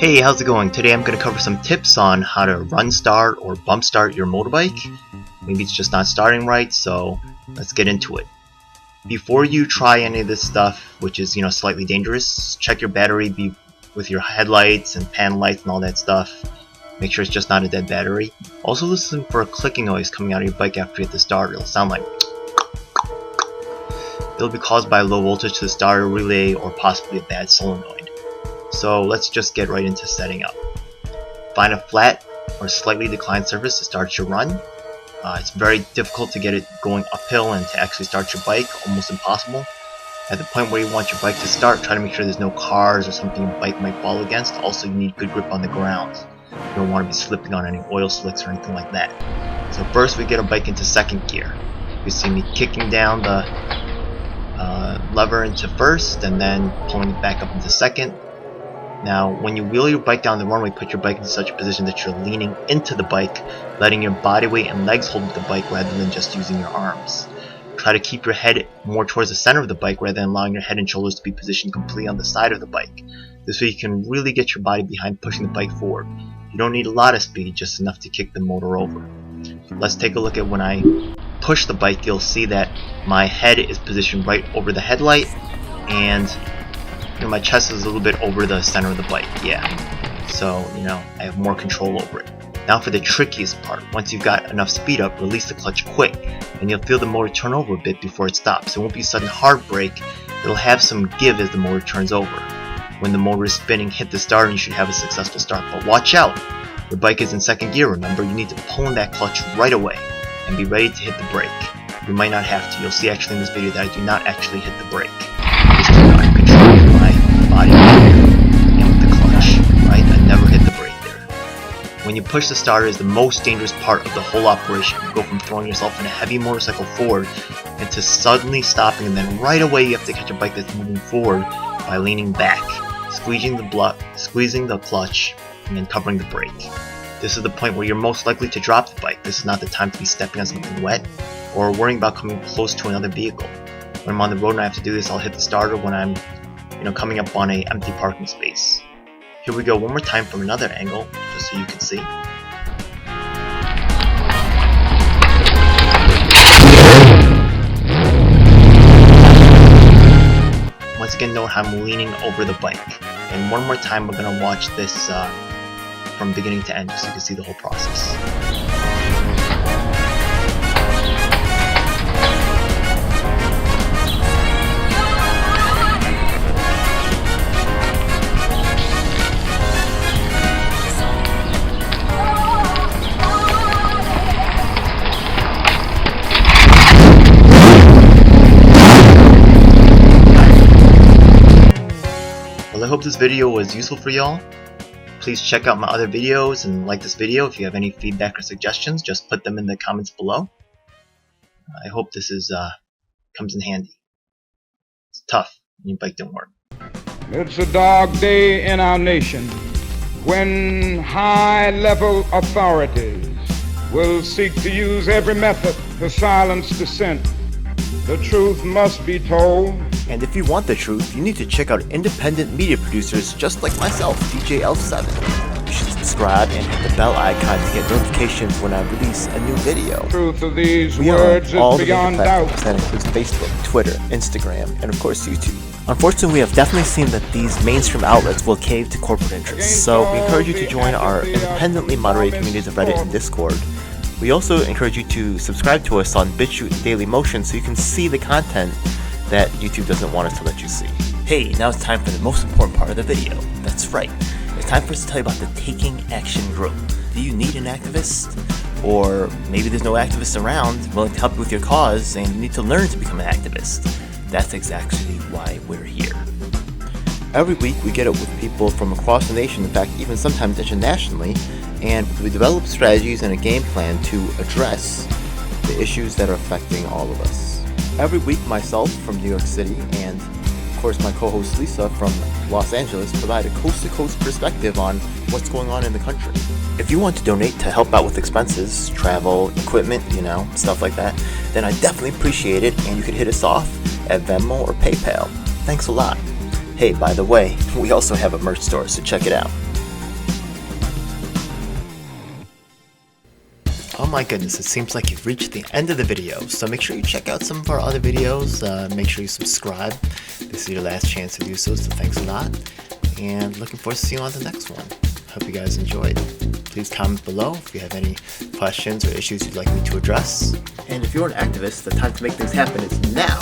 Hey, how's it going? Today I'm going to cover some tips on how to run start or bump start your motorbike. Maybe it's just not starting right, so let's get into it. Before you try any of this stuff, which is slightly dangerous, check your battery with your headlights and pan lights and all that stuff. Make sure it's just not a dead battery. Also listen for a clicking noise coming out of your bike after you hit the starter. It'll sound like it'll be caused by low voltage to the starter relay or possibly a bad solenoid. So let's just get right into setting up. Find a flat or slightly declined surface to start your run. It's very difficult to get it going uphill and to actually start your bike, almost impossible. At the point where you want your bike to start, try to make sure there's no cars or something your bike might fall against. Also, you need good grip on the ground. You don't want to be slipping on any oil slicks or anything like that. So first we get our bike into second gear. You see me kicking down the lever into first and then pulling it back up into second. Now, when you wheel your bike down the runway, put your bike in such a position that you're leaning into the bike, letting your body weight and legs hold the bike rather than just using your arms. Try to keep your head more towards the center of the bike rather than allowing your head and shoulders to be positioned completely on the side of the bike. This way you can really get your body behind pushing the bike forward. You don't need a lot of speed, just enough to kick the motor over. Let's take a look at when I push the bike. You'll see that my head is positioned right over the headlight and my chest is a little bit over the center of the bike, so I have more control over it. Now for the trickiest part, once you've got enough speed up, release the clutch quick and you'll feel the motor turn over a bit before it stops. It won't be a sudden hard brake, it'll have some give as the motor turns over. When the motor is spinning, hit the start and you should have a successful start, but watch out! Your bike is in second gear, remember, you need to pull in that clutch right away and be ready to hit the brake. You might not have to, you'll see actually in this video that I do not actually hit the brake. Just I'm controlling my body and with the clutch, right? I never hit the brake there. When you push the starter is the most dangerous part of the whole operation. You go from throwing yourself in a heavy motorcycle forward into suddenly stopping, and then right away you have to catch a bike that's moving forward by leaning back, squeezing the clutch, and then covering the brake. This is the point where you're most likely to drop the bike. This is not the time to be stepping on something wet or worrying about coming close to another vehicle. When I'm on the road and I have to do this, I'll hit the starter when I'm coming up on a empty parking space. Here we go one more time from another angle, just so you can see. Once again, note how I'm leaning over the bike. And one more time, we're going to watch this from beginning to end, just so you can see the whole process. I hope this video was useful for y'all. Please check out my other videos and like this video. If you have any feedback or suggestions, just put them in the comments below. I hope this comes in handy. It's tough when your bike don't work. It's a dark day in our nation when high-level authorities will seek to use every method to silence dissent. The truth must be told. And if you want the truth, you need to check out independent media producers just like myself, DJ L7. You should subscribe and hit the bell icon to get notifications when I release a new video. Truth of these we words are on all is the beyond major doubt. platforms. That includes Facebook, Twitter, Instagram, and of course YouTube. Unfortunately, we have definitely seen that these mainstream outlets will cave to corporate interests, so we encourage you to join our independently moderated communities of Reddit and Discord. We also encourage you to subscribe to us on BitChute and Dailymotion so you can see the content that YouTube doesn't want us to let you see. Hey, now it's time for the most important part of the video. That's right. It's time for us to tell you about the Taking Action Group. Do you need an activist? Or maybe there's no activists around willing to help you with your cause and you need to learn to become an activist. That's exactly why we're here. Every week we get up with people from across the nation, in fact even sometimes internationally, and we develop strategies and a game plan to address the issues that are affecting all of us. Every week myself from New York City and of course my co-host Lisa from Los Angeles provide a coast-to-coast perspective on what's going on in the country. If you want to donate to help out with expenses, travel, equipment, stuff like that, then I definitely appreciate it, and you can hit us off at Venmo or PayPal. Thanks a lot. Hey, by the way, we also have a merch store, so check it out. Oh my goodness, it seems like you've reached the end of the video, so make sure you check out some of our other videos. Make sure you subscribe. This is your last chance to do so thanks a lot. And looking forward to seeing you on the next one. Hope you guys enjoyed. Please comment below if you have any questions or issues you'd like me to address. And if you're an activist, the time to make things happen is now.